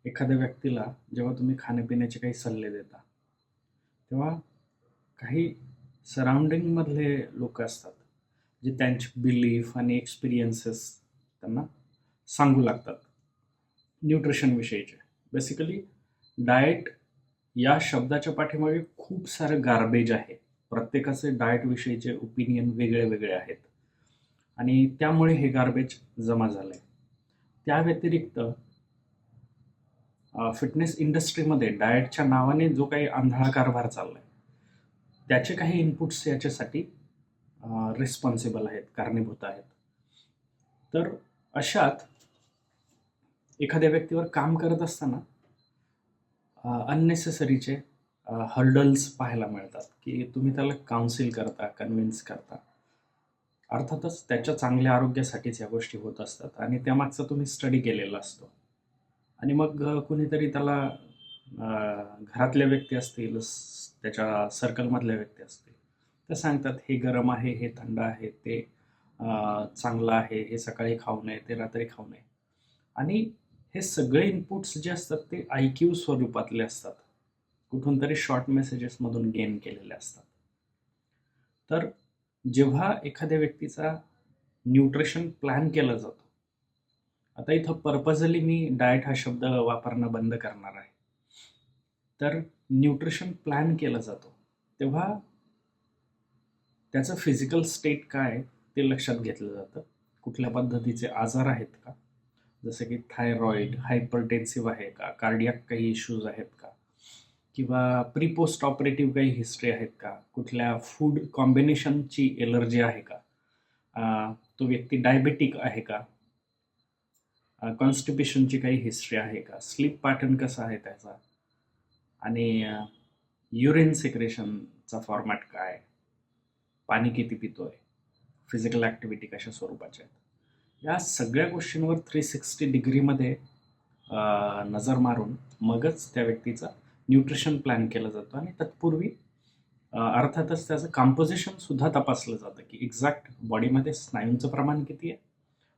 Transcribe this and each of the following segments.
एखाद्या व्यक्तीला जेव्हा तुम्ही खाण्यापिण्याचे काही सल्ले देता, तेव्हा काही सराउंडिंगमधले लोक असतात, जे त्यांचे बिलीफ आणि एक्सपिरियन्सेस त्यांना सांगू लागतात न्यूट्रिशन विषयीचे. बेसिकली डाएट या शब्दाच्या पाठीमागे खूप सारं गार्बेज आहे. प्रत्येकाचे डाएट विषयीचे ओपिनियन वेगळे वेगळे आहेत आणि त्यामुळे हे गार्बेज जमा झालंय. त्या व्यतिरिक्त फिटनेस इंडस्ट्रीमध्ये डाएटच्या नावाने जो काही आंधळा कारभार चाललाय, त्याचे काही इनपुट्स याच्यासाठी रिस्पॉन्सिबल आहेत, कारणीभूत आहेत. तर अशात एखाद्या व्यक्तीवर काम करत असताना अननेसेसरीचे हर्डल्स पाहायला मिळतात, की तुम्ही त्याला काउन्सिल करता, कन्व्हिन्स करता. अर्थातच त्याच्या चांगल्या आरोग्यासाठीच या गोष्टी होत असतात आणि त्यामागचा तुम्ही स्टडी केलेला असतो. आणि मग कुणीतरी त्याला घरातल्या व्यक्ती असतील, त्याच्या सर्कलमधल्या व्यक्ती असतील, त्या सांगतात हे गरम आहे, हे थंड आहे, ते चांगलं आहे, हे सकाळी खाऊ नये, ते रात्री खाऊ नये. आणि हे सगळे इनपुट्स जे असतात ते IQ स्वरूपातले असतात, कुठून तरी शॉर्ट मेसेजेसमधून गेन केलेले असतात. तर जेव्हा एखाद्या व्यक्तीचा न्यूट्रिशन प्लॅन केला जातो, आता इथं पर्पजली मी डाएट हा शब्द वापरणं बंद करणार आहे. तर न्यूट्रिशन प्लॅन केला जातो तेव्हा त्याचं फिजिकल स्टेट काय ते लक्षात घेतलं जातं. कुठल्या पद्धतीचे आजार आहेत का, जसं की थायरॉइड, हायपरटेन्सिव्ह आहे का, कार्डियाक काही इश्यूज आहेत का, किंवा प्री पोस्ट ऑपरेटिव्ह काही हिस्ट्री आहेत का, कुठल्या फूड कॉम्बिनेशनची एलर्जी आहे का, तो व्यक्ती डायबेटिक आहे का, कॉन्स्टिपेशनची काही हिस्ट्री आहे का, स्लीप पॅटर्न कसा आहे त्याचा, आणि युरिन सेक्रेशनचा फॉर्मॅट काय, पाणी किती पितोय, फिजिकल ॲक्टिव्हिटी कशा स्वरूपाच्या आहेत. या सगळ्या गोष्टींवर 360 डिग्रीमध्ये नजर मारून मगच त्या व्यक्तीचा न्यूट्रिशन प्लॅन केला जातो. आणि तत्पूर्वी अर्थातच त्याचं कंपोजिशन सुद्धा तपासलं जातं, की एक्झॅक्ट बॉडीमध्ये स्नायूंचं प्रमाण किती आहे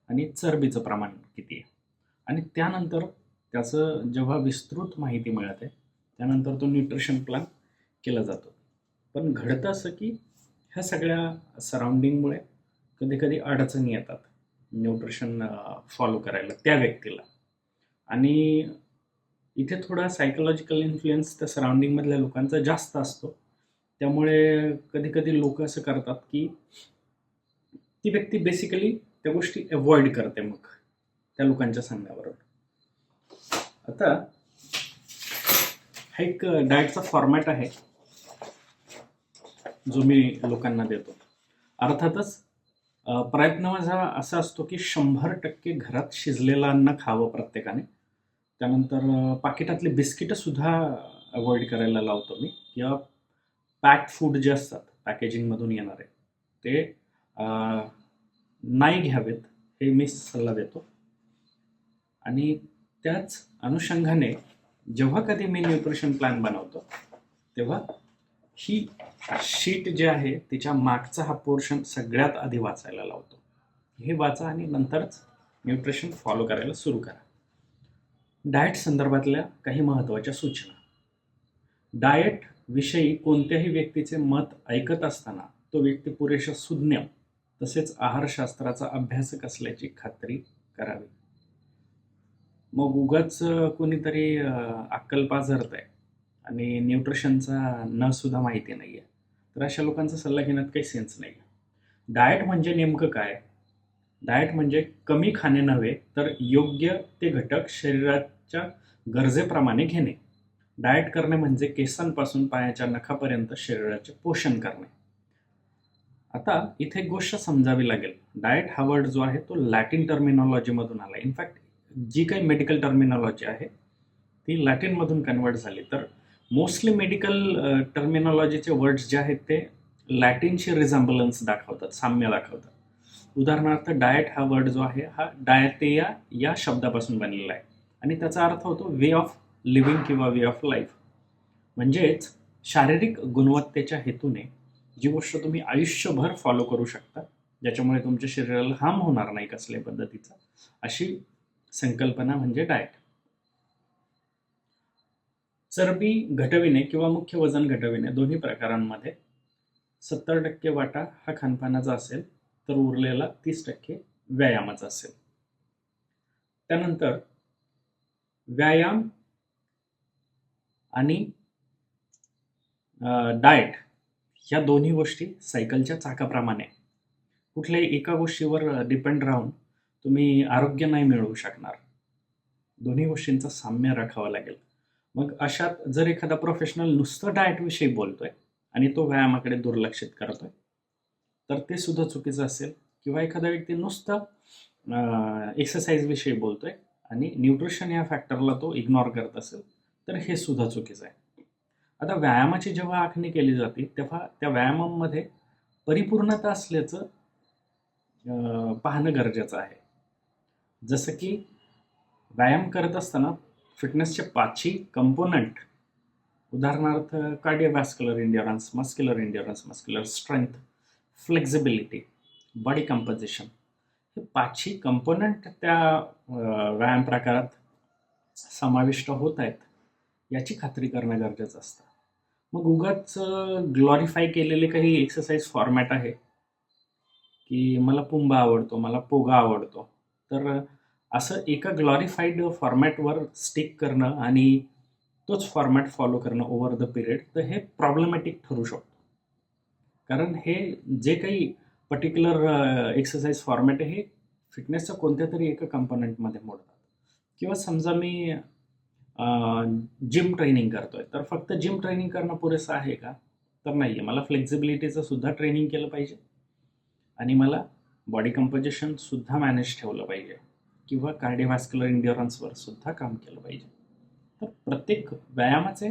आणि चरबीचं प्रमाण किती आहे. आणि त्यानंतर त्याचं जेव्हा विस्तृत माहिती मिळते, त्यानंतर तो न्यूट्रिशन प्लॅन केला जातो. पण घडतं असं की ह्या सगळ्या सराउंडिंगमुळे कधी कधी अडचणी येतात न्यूट्रिशन फॉलो करायला त्या व्यक्तीला. आणि इथे थोडा सायकोलॉजिकल इन्फ्लुएन्स त्या सराउंडिंगमधल्या लोकांचा जास्त असतो. त्यामुळे कधी कधी लोक असं करतात की ती व्यक्ती बेसिकली त्या गोष्टी अवॉइड करते मग त्या लोकांच्या सांगण्यावरून. आता हा एक डाएटचा फॉर्मॅट आहे जो मी लोकांना देतो. अर्थातच प्रयत्न माझा असा असतो की 100% घरात शिजलेलं अन्न खावं प्रत्येकाने. त्यानंतर पाकिटातले बिस्किटं सुद्धा अवॉइड करायला लावतो मी, किंवा पॅक्ड फूड जे असतात पॅकेजिंगमधून येणारे ते नाही घ्यावेत, हे मी सल्ला देतो. आणि त्याच अनुषंगाने जेव्हा कधी मी न्यूट्रिशन प्लॅन बनवतो तेव्हा ही शीट जे आहे तिच्या मागचा हा पोर्शन सगळ्यात आधी वाचायला लावतो. हे वाचा आणि नंतरच न्यूट्रिशन फॉलो करायला सुरू करा. डाएट संदर्भातल्या काही महत्त्वाच्या सूचना. डाएट विषयी कोणत्याही व्यक्तीचे मत ऐकत असताना तो व्यक्ती पुरेशा सुज्ञ तसेच आहारशास्त्राचा अभ्यासक असल्याची खात्री करावी. मग उगाच कोणीतरी अक्कल पाझरत आहे आणि न्यूट्रिशनचा न सुद्धा माहिती नाही आहे, तर अशा लोकांचा सल्ला घेण्यात काही सेन्स नाही. डाएट म्हणजे नेमकं काय? डाएट म्हणजे कमी खाणे नव्हे, तर योग्य ते घटक शरीराच्या गरजेप्रमाणे घेणे. डाएट करणे म्हणजे केसांपासून पायाच्या नखापर्यंत शरीराचे पोषण करणे. आता इथे एक गोष्ट समजावी लागेल. डाएट हा वर्ड जो आहे तो लॅटिन टर्मिनॉलॉजीमधून आला. इनफॅक्ट जी काही मेडिकल टर्मिनॉलॉजी आहे ती लॅटिनमधून कन्वर्ट झाली. तर मोस्टली मेडिकल टर्मिनॉलॉजीचे वर्ड्स जे आहेत ते लॅटिनशी रिझम्बलन्स दाखवतात, साम्य दाखवतात. उदाहरणार्थ डाएट हा वर्ड जो आहे हा डायटेया या शब्दापासून बनलेला आहे आणि त्याचा अर्थ होतो वे ऑफ लिव्हिंग किंवा वे ऑफ लाईफ. म्हणजेच शारीरिक गुणवत्तेच्या हेतूने जी गोष्ट तुम्ही आयुष्यभर फॉलो करू शकता, ज्याच्यामुळे तुमच्या शरीराला हार्म होणार नाही कसल्याही पद्धतीचा, अशी संकल्पना म्हणजे डाएट. चरबी घटविणे किंवा मुख्य वजन घटविणे दोन्ही प्रकारांमध्ये 70% वाटा हा खानपानाचा असेल, तर उरलेला 30% व्यायामाचा असेल. त्यानंतर व्यायाम आणि डाएट ह्या दोन्ही गोष्टी सायकलच्या चाकाप्रमाणे, कुठल्याही एका गोष्टीवर डिपेंड राहून तुम्ही आरोग्य नाही मिळवू शकणार. दोन्ही गोष्टींचं साम्य राखावं लागेल. मग अशात जर एखादा प्रोफेशनल नुसतं डाएटविषयी बोलतोय आणि तो व्यायामाकडे दुर्लक्षित करतोय, तर ते सुद्धा चुकीचं असेल. किंवा एखादा व्यक्ती नुसतं एक्सरसाइजविषयी बोलतोय आणि न्यूट्रिशन या फॅक्टरला तो इग्नॉर करत असेल, तर हे सुद्धा चुकीचं आहे. आता व्यायामाची जेव्हा आखणी केली जाते तेव्हा त्या व्यायामामध्ये परिपूर्णता असल्याचं पाहणं गरजेचं आहे. जसं की व्यायाम करत असताना फिटनेसचे 5ही कंपोनंट, उदाहरणार्थ cardiovascular endurance, muscular strength, flexibility, body composition, हे 5ही कंपोनंट त्या व्यायाम प्रकारात समाविष्ट होत आहेत याची खात्री करणं गरजेचं असतं. मग उगाच ग्लॉरिफाय केलेले काही एक्सरसाइज फॉर्मॅट आहे की मला पुंबा आवडतो, मला पोगा आवडतो, तर असं एका ग्लॉरिफाईड फॉर्मॅटवर स्टिक करणं आणि तोच फॉर्मॅट फॉलो करणं ओव्हर द पिरियड, तर हे प्रॉब्लेमॅटिक ठरू शकतो. कारण हे जे काही पर्टिक्युलर एक्सरसाइज फॉर्मॅट आहे हे फिटनेसच्या कोणत्या तरी एका कंपोनंटमध्ये मोडतात. किंवा समजा मी जिम ट्रेनिंग करतोय, तर फक्त जिम ट्रेनिंग करणं पुरेसं आहे का? तर नाही आहे. मला फ्लेक्झिबिलिटीचं सुद्धा ट्रेनिंग केलं पाहिजे आणि मला बॉडी कंपोजिशन सुद्धा मॅनेज ठेवलं पाहिजे किंवा कार्डिओव्हॅस्क्युलर एंड्युरन्सवर सुद्धा काम केलं पाहिजे. तर प्रत्येक व्यायामाचे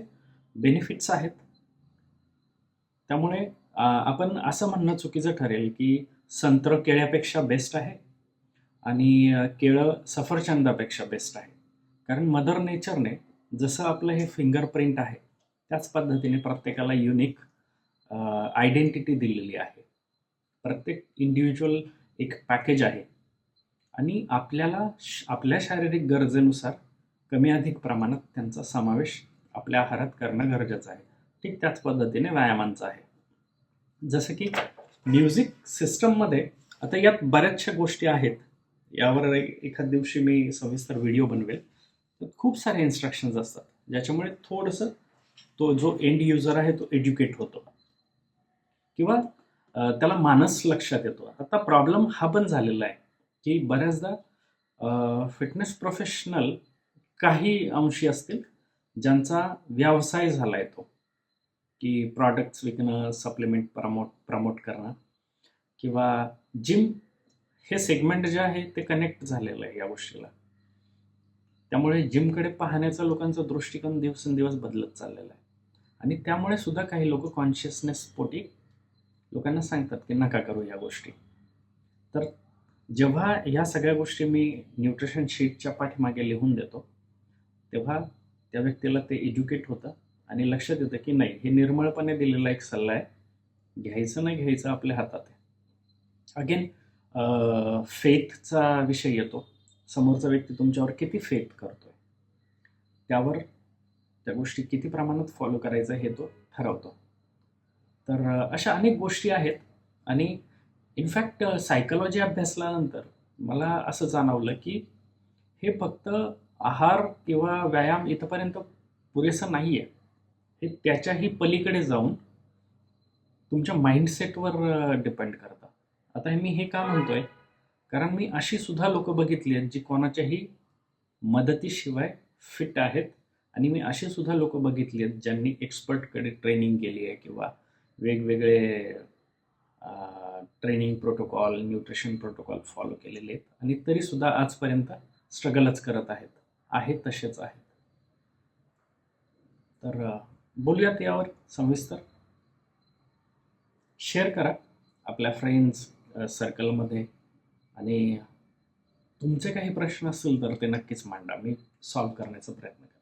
बेनिफिट्स आहेत. त्यामुळे आपण असं म्हणणं चुकीचं ठरेल की संत्र केळ्यापेक्षा बेस्ट आहे आणि केळं सफरचंदापेक्षा बेस्ट आहे. कारण मदर नेचरने जसं आपलं हे फिंगरप्रिंट आहे त्याच पद्धतीने प्रत्येकाला युनिक आयडेंटिटी दिलेली आहे. प्रत्येक इंडिव्हिज्युअल एक पॅकेज आहे आणि आपल्याला आपल्या शारीरिक गरजेनुसार कमी अधिक प्रमाणात त्यांचा समावेश आपल्या आहारात करणं गरजेचं आहे. ठीक त्याच पद्धतीने व्यायामांचं आहे. जसं की म्युझिक सिस्टममध्ये आता यात बऱ्याचशा गोष्टी आहेत, यावर एखाद दिवशी मी सविस्तर व्हिडिओ बनवेल. खूप सारे इन्स्ट्रक्शन्स असतात ज्याच्यामुळे थोडंसं तो जो एंड युजर आहे तो एज्युकेट होतो किंवा त्याला मानस लक्षात येतो. आता प्रॉब्लेम हा पण झालेला आहे की बऱ्याचदा फिटनेस प्रोफेशनल काही अंशी असतील ज्यांचा व्यवसाय झाला आहे तो, की प्रॉडक्ट्स विकणं, सप्लिमेंट प्रमोट करणं किंवा जिम हे सेगमेंट जे आहे ते कनेक्ट झालेलं आहे या गोष्टीला. त्यामुळे जिमकडे पाहण्याचा लोकांचा दृष्टिकोन दिवसेंदिवस बदलत चाललेला आहे आणि त्यामुळे सुद्धा काही लोक कॉन्शियसनेस पोटी लोकांना सांगतात की नका करू या गोष्टी. तर जेव्हा या सगळ्या गोष्टी मी न्यूट्रिशन शीटच्या पाठीमागे लिहून देतो तेव्हा त्या व्यक्तीला ते एज्युकेट होतं आणि लक्षात येतं की नाही, हे निर्मळपणे दिलेला एक सल्ला आहे, घ्यायचं नाही घ्यायचं आपल्या हातात आहे. अगेन फेथचा विषय येतो. समोरचा व्यक्ती तुमच्यावर किती फेथ करतोय त्यावर त्या गोष्टी किती प्रमाणात फॉलो करायचं हे तो ठरवतो. तर अशा अनेक गोष्टी आहेत आणि इनफॅक्ट सायकोलॉजी अभ्यासल्यानंतर मला असं जाणवलं की हे फक्त आहार किंवा व्यायाम इथपर्यंत पुरेसं नाही आहे. हे त्याच्याही पलीकडे जाऊन तुमच्या माइंडसेटवर डिपेंड करतं. आता मी हे का म्हणतोय, कारण मी अशी सुद्धा लोक बघितली आहेत जी कोणाच्याही मदतीशिवाय फिट आहेत आणि मी अशी सुद्धा लोक बघितली आहेत ज्यांनी एक्सपर्टकडे ट्रेनिंग केली आहे किंवा वेगवेगळे training protocol, nutrition protocol follow केलेले आहेत आणि तरीसुद्धा आजपर्यंत स्ट्रगलच करत आहेत तसेच आहेत. तर बोलूयात यावर सविस्तर. शेअर करा आपल्या फ्रेंड्स सर्कलमध्ये आणि तुमचे काही प्रश्न असतील तर ते नक्कीच मांडा, मी सॉल्व्ह करण्याचा प्रयत्न करेन.